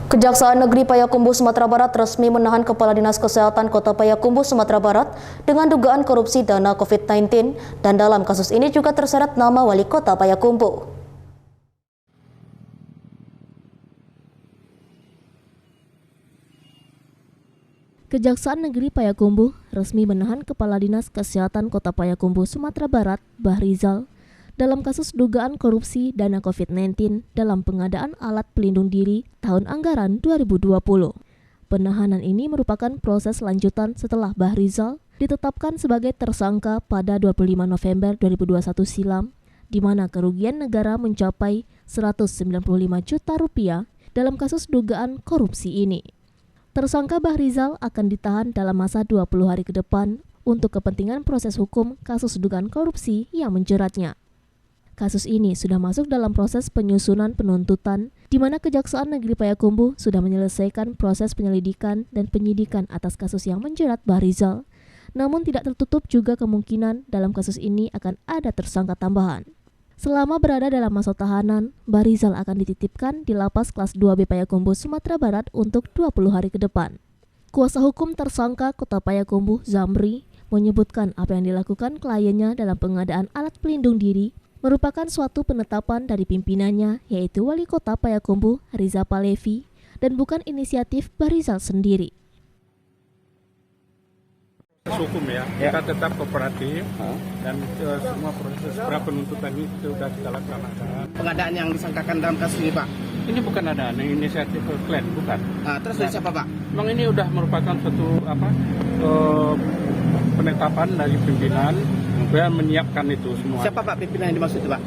Kejaksaan Negeri Payakumbuh, Sumatera Barat resmi menahan Kepala Dinas Kesehatan Kota Payakumbuh, Sumatera Barat dengan dugaan korupsi dana COVID-19 dan dalam kasus ini juga terseret nama Wali Kota Payakumbuh. Kejaksaan Negeri Payakumbuh resmi menahan Kepala Dinas Kesehatan Kota Payakumbuh, Sumatera Barat, Bahrizal, dalam kasus dugaan korupsi dana COVID-19 dalam pengadaan alat pelindung diri tahun anggaran 2020. Penahanan ini merupakan proses lanjutan setelah Bahrizal ditetapkan sebagai tersangka pada 25 November 2021 silam, di mana kerugian negara mencapai 195 juta rupiah dalam kasus dugaan korupsi ini. Tersangka Bahrizal akan ditahan dalam masa 20 hari ke depan untuk kepentingan proses hukum kasus dugaan korupsi yang menjeratnya. Kasus ini sudah masuk dalam proses penyusunan penuntutan, di mana Kejaksaan Negeri Payakumbuh sudah menyelesaikan proses penyelidikan dan penyidikan atas kasus yang menjerat Bahrizal. Namun tidak tertutup juga kemungkinan dalam kasus ini akan ada tersangka tambahan. Selama berada dalam masa tahanan, Bahrizal akan dititipkan di Lapas Kelas 2B Payakumbuh, Sumatera Barat untuk 20 hari ke depan. Kuasa hukum tersangka Kota Payakumbuh, Zamri, menyebutkan apa yang dilakukan kliennya dalam pengadaan alat pelindung diri merupakan suatu penetapan dari pimpinannya, yaitu Wali Kota Payakumbuh, Riza Palevi, dan bukan inisiatif Bahrizal sendiri. Hukum ya, kita tetap kooperatif dan semua proses penuntutan ini sudah kita laksanakan. Pengadaan yang disangkakan dalam kasus ini, Pak? Ini bukan ada inisiatif klien, bukan. Terus dari siapa, Pak? Memang ini sudah merupakan suatu penetapan dari pimpinan dan menyiapkan itu semua. Siapa Pak pimpinan yang dimaksud itu, Pak?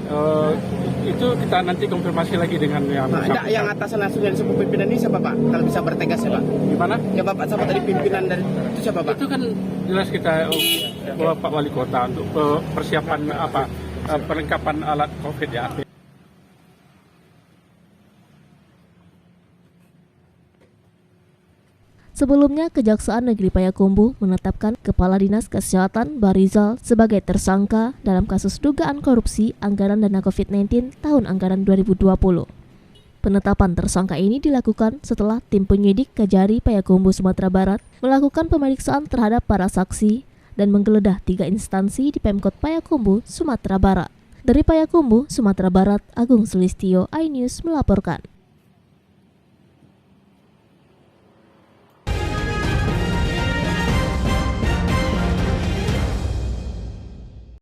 Itu kita nanti konfirmasi lagi dengan yang bersangkutan. Yang atasan langsung yang disebut pimpinan ini siapa, Pak? Kalau bisa bertegas ya, Pak. Gimana? Ya Bapak sama tadi pimpinan dari itu siapa, Pak? Itu kan jelas kita Pak Wali Kota untuk persiapan perlengkapan alat COVID ya. Sebelumnya, Kejaksaan Negeri Payakumbuh menetapkan Kepala Dinas Kesehatan Bahrizal sebagai tersangka dalam kasus dugaan korupsi anggaran dana COVID-19 tahun anggaran 2020. Penetapan tersangka ini dilakukan setelah tim penyidik Kejari Payakumbuh, Sumatera Barat melakukan pemeriksaan terhadap para saksi dan menggeledah 3 instansi di Pemkot Payakumbuh, Sumatera Barat. Dari Payakumbuh, Sumatera Barat, Agung Sulistyo, iNews melaporkan.